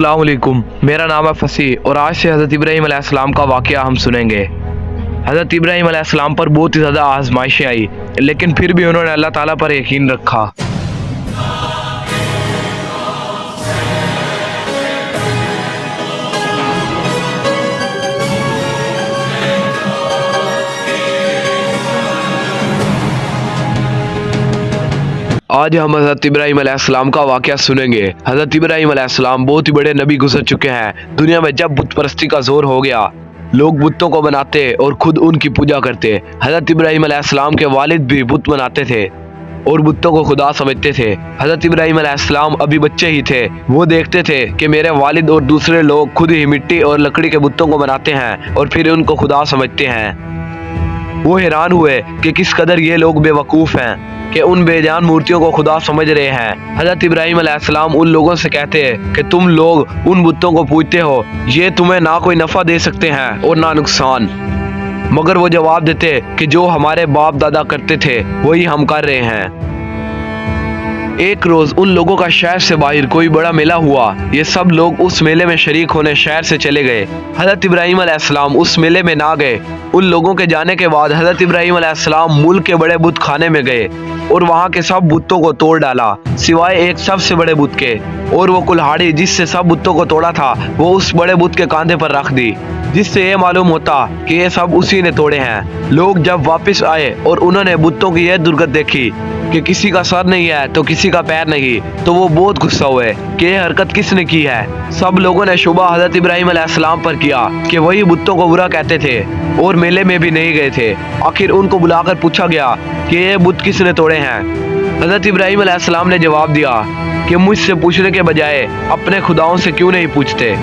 अस्सलाम वालेकुम। मेरा नाम है फसी और आज से हज़रत इब्राहीम अलैहिस्सलाम का वाक़या हम सुनेंगे। हज़रत इब्राहीम अलैहिस्सलाम पर बहुत ही ज़्यादा आजमाइशें आई, लेकिन फिर भी उन्होंने अल्लाह ताला पर यकीन रखा। आज हम हज़रत इब्राहीम अलैहिस्सलाम का वाक़या सुनेंगे। हज़रत इब्राहीम अलैहिस्सलाम बहुत ही बड़े नबी गुजर चुके हैं। दुनिया में जब बुत परस्ती का जोर हो गया, लोग बुतों को बनाते और खुद उनकी पूजा करते। हज़रत इब्राहीम अलैहिस्सलाम के वालिद भी बुत बनाते थे और बुतों को खुदा समझते थे। हज़रत इब्राहीम अलैहिस्सलाम अभी बच्चे ही थे। वो देखते थे कि मेरे वालिद और दूसरे लोग खुद ही मिट्टी और लकड़ी के बुतों को बनाते हैं और फिर उनको खुदा समझते हैं। वो हैरान हुए कि किस कदर ये लोग बेवकूफ़ हैं कि उन बेजान मूर्तियों को खुदा समझ रहे हैं। हज़रत इब्राहीम अलैहिस्सलाम उन लोगों से कहते हैं कि तुम लोग उन बुतों को पूजते हो, ये तुम्हें ना कोई नफ़ा दे सकते हैं और ना नुकसान। मगर वो जवाब देते कि जो हमारे बाप दादा करते थे वही हम कर रहे हैं। एक रोज उन लोगों का शहर से बाहर कोई बड़ा मेला हुआ। ये सब लोग उस मेले में शरीक होने शहर से चले गए। हज़रत इब्राहीम अलैहिस्सलाम उस मेले में ना गए। उन लोगों के जाने के बाद हज़रत इब्राहीम अलैहिस्सलाम मुल्क के बड़े बुत खाने में गए और वहाँ के सब बुतों को तोड़ डाला सिवाय एक सबसे बड़े बुत के। और वो कुल्हाड़ी जिससे सब बुतों को तोड़ा था वो उस बड़े बुत के कांधे पर रख दी, जिससे ये मालूम होता कि ये सब उसी ने तोड़े हैं। लोग जब वापस आए और उन्होंने बुतों की यह दुर्गत देखी कि किसी का सर नहीं है तो किसी का पैर नहीं, तो वो बहुत गुस्सा हुए कि ये हरकत किसने की है। सब लोगों ने शुबा हज़रत इब्राहीम अलैहिस्सलाम पर किया कि वही बुतों को बुरा कहते थे और मेले में भी नहीं गए थे। आखिर उनको बुलाकर पूछा गया कि ये बुत किसने तोड़े हैं। हज़रत इब्राहीम अलैहिस्सलाम ने जवाब दिया कि मुझसे पूछने के बजाय अपने खुदाओं से क्यों नहीं पूछते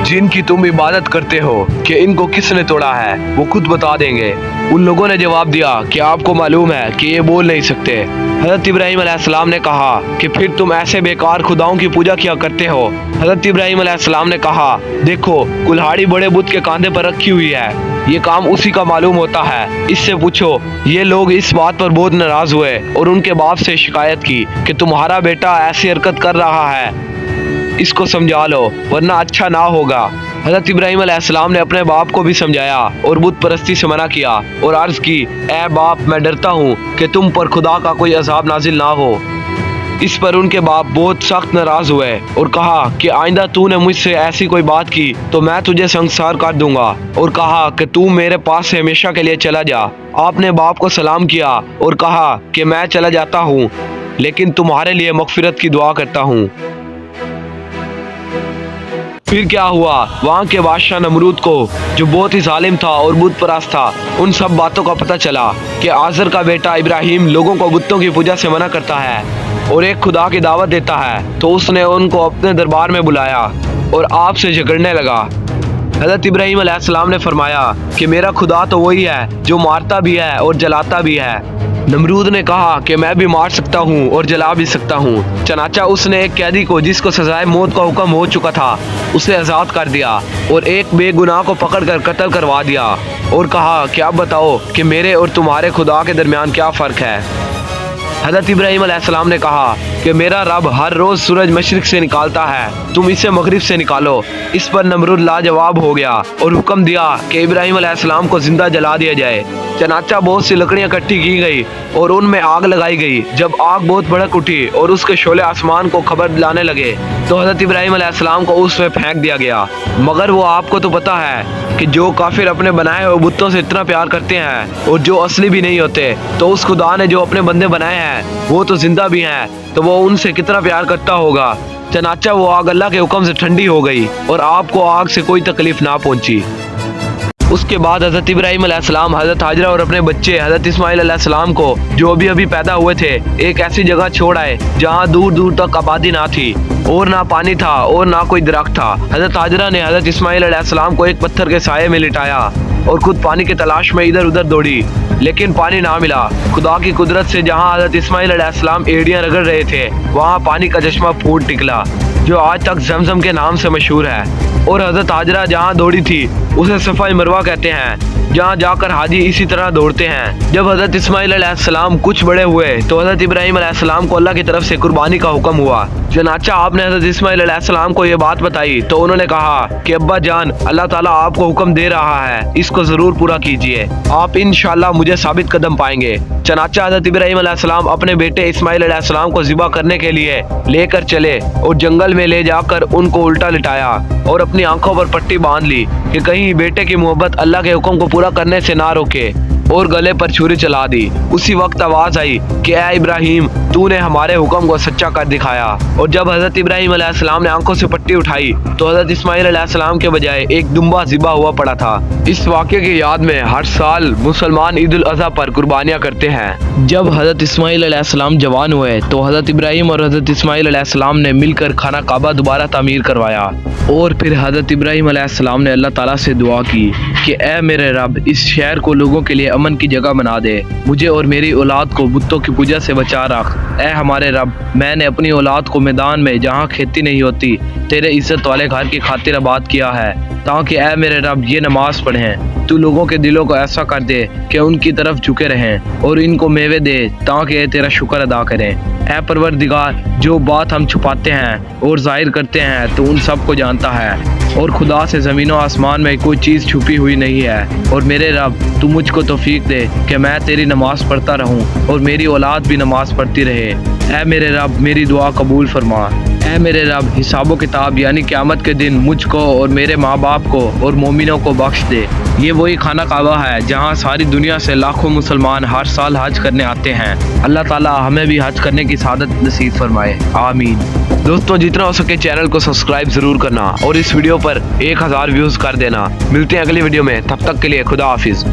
जिनकी तुम इबादत करते हो कि इनको किसने तोड़ा है, वो खुद बता देंगे। उन लोगों ने जवाब दिया कि आपको मालूम है कि ये बोल नहीं सकते। हज़रत इब्राहीम अलैहिस्सलाम ने कहा कि फिर तुम ऐसे बेकार खुदाओं की पूजा किया करते हो। हज़रत इब्राहीम अलैहिस्सलाम ने कहा, देखो कुल्हाड़ी बड़े बुत के कांधे पर रखी हुई है, ये काम उसी का मालूम होता है, इससे पूछो। ये लोग इस बात पर बहुत नाराज हुए और उनके बाप से शिकायत की कि तुम्हारा बेटा ऐसी हरकत कर रहा है, इसको समझा लो वरना अच्छा ना होगा। हज़रत इब्राहीम अलैहिस्सलाम ने अपने बाप को भी समझाया और बुत परस्ती से मना किया और अर्ज की, ऐ बाप, मैं डरता हूँ कि तुम पर खुदा का कोई अजाब नाजिल ना हो। इस पर उनके बाप बहुत सख्त नाराज हुए और कहा कि आइंदा तूने मुझसे ऐसी कोई बात की तो मैं तुझे संसार कर दूंगा, और कहा कि तू मेरे पास से हमेशा के लिए चला जा। आपने बाप को सलाम किया और कहा कि मैं चला जाता हूँ, लेकिन तुम्हारे लिए मगफिरत की दुआ करता हूँ। फिर क्या हुआ, वहाँ के बादशाह नमरूद को, जो बहुत ही जालिम था और बुत परस्त था, उन सब बातों का पता चला कि आज़र का बेटा इब्राहीम लोगों को बुतों की पूजा से मना करता है और एक खुदा की दावत देता है। तो उसने उनको अपने दरबार में बुलाया और आपसे झगड़ने लगा। हज़रत इब्राहीम अलैहिस्सलाम ने फरमाया कि मेरा खुदा तो वही है जो मारता भी है और जलाता भी है। नमरूद ने कहा कि मैं भी मार सकता हूँ और जला भी सकता हूँ। चनाचा उसने एक कैदी को, जिसको सजाए मौत का हुक्म हो चुका था, उसे आज़ाद कर दिया और एक बेगुनाह को पकड़कर कत्ल करवा दिया और कहा कि अब बताओ कि मेरे और तुम्हारे खुदा के दरमियान क्या फ़र्क है। हज़रत इब्राहीम अलैहिस्सलाम ने कहा कि मेरा रब हर रोज़ सूरज मशरिक से निकालता है, तुम इसे मगरिब से निकालो। इस पर नमरूद लाजवाब हो गया और हुक्म दिया कि इब्राहीम अलैहिस्सलाम को जिंदा जला दिया जाए। चनाचा बहुत सी लकड़ियां इकट्ठी की गई और उनमें आग लगाई गई। जब आग बहुत भड़क उठी और उसके शोले आसमान को खबर दिलाने लगे तो हज़रत इब्राहीम अलैहिस्सलाम को उसमें फेंक दिया गया। मगर वो आपको तो पता है कि जो काफिर अपने बनाए हुए बुतों से इतना प्यार करते हैं और जो असली भी नहीं होते, तो उस खुदा ने जो अपने बंदे बनाए हैं वो तो जिंदा भी हैं, तो वो उनसे कितना प्यार करता होगा। चनाचा वो आग अल्लाह के हुक्म से ठंडी हो गई और आपको आग से कोई तकलीफ ना पहुंची। उसके बाद हज़रत इब्राहीम अलैहिस्सलाम हज़रत हाजरा और अपने बच्चे हज़रत इस्माइल अलैहिस्सलाम को, जो अभी अभी पैदा हुए थे, एक ऐसी जगह छोड़ आए जहाँ दूर दूर तक आबादी ना थी और ना पानी था और ना कोई दरख्त था। हज़रत हाजरा ने हज़रत इस्माइल अलैहिस्सलाम को एक पत्थर के साये में लिटाया और खुद पानी की तलाश में इधर उधर दौड़ी, लेकिन पानी ना मिला। खुदा की कुदरत से जहाँ हज़रत इस्माइल अलैहिस्सलाम एड़ियाँ रगड़ रहे थे, वहाँ पानी का चश्मा फूट निकला। जो आज तक जमजम के नाम से मशहूर है। और हजरत हाजरा जहाँ दौड़ी थी उसे सफ़ा मरवा कहते हैं, जहाँ जाकर हाजी इसी तरह दौड़ते हैं। जब हजरत इस्माइल अलैहिस्सलाम कुछ बड़े हुए तो हजरत इब्राहीम अलैहिस्सलाम को अल्लाह की तरफ से कुर्बानी का हुक्म हुआ। चनाचा आपने हजरत इस्माइल अलैहिस्सलाम को ये बात बताई तो उन्होंने कहा कि अब्बा जान, अल्लाह ताला आपको हुक्म दे रहा है, इसको जरूर पूरा कीजिए, आप इंशाअल्लाह मुझे साबित कदम पाएंगे। चनाचा हजरत इब्राहीम अलैहिस्सलाम अपने बेटे इस्माइल अलैहिस्सलाम को ज़िबा करने के लिए लेकर चले और जंगल में ले जाकर उनको उल्टा लिटाया और अपनी आंखों पर पट्टी बांध ली कि कहीं बेटे की मोहब्बत अल्लाह के हुक्म को पूरा करने से ना रोके, और गले पर छुरी चला दी। उसी वक्त आवाज आई कि ऐ इब्राहिम, तूने हमारे हुक्म को सच्चा कर दिखाया। और जब हजरत इब्राहीम अलैहिस्सलाम ने आंखों से पट्टी उठाई तो हजरत इस्माइल अलैहिस्सलाम के बजाय एक दुम्बा ज़िबा हुआ पड़ा था। इस वाक़े की याद में हर साल मुसलमान ईद उल अज़हा पर कुर्बानियाँ करते हैं। जब हजरत इस्माइल अलैहिस्सलाम जवान हुए तो हजरत इब्राहीम और हजरत इस्माइल अलैहिस्सलाम ने मिलकर खाना काबा दोबारा तामीर करवाया। और फिर हजरत इब्राहीम अलैहिस्सलाम ने अल्लाह ताला से दुआ की कि ऐ मेरे रब, इस शहर को लोगों के लिए अमन की जगह बना दे, मुझे और मेरी औलाद को बुतों की पूजा से बचा रख। ऐ हमारे रब, मैंने अपनी औलाद को मैदान में जहाँ खेती नहीं होती तेरे इज्जत वाले घर की खातिर आबाद किया है, ताकि ऐ मेरे रब ये नमाज पढ़ें। तू लोगों के दिलों को ऐसा कर दे कि उनकी तरफ झुके रहें और इनको मेवे दे ताकि तेरा शुक्र अदा करें। ऐ परवरदिगार, जो बात हम छुपाते हैं और जाहिर करते हैं तो उन सब को जानता है, और खुदा से ज़मीन और आसमान में कोई चीज़ छुपी हुई नहीं है। और मेरे रब, तू मुझको तौफीक दे कि मैं तेरी नमाज़ पढ़ता रहूं और मेरी औलाद भी नमाज़ पढ़ती रहे। ऐ मेरे रब, मेरी दुआ कबूल फरमा। ऐ मेरे रब, हिसाबो किताब यानी क़यामत के दिन मुझको और मेरे माँ बाप को और मोमिनों को बख्श दे। ये वही खाना काबा है जहाँ सारी दुनिया से लाखों मुसलमान हर साल हज करने आते हैं। अल्लाह ताला हमें भी हज करने की सादत नसीब फरमाए, आमीन। दोस्तों, जितना हो सके चैनल को सब्सक्राइब जरूर करना और इस वीडियो पर 1000 व्यूज कर देना। मिलते हैं अगली वीडियो में, तब तक के लिए खुदा हाफिज।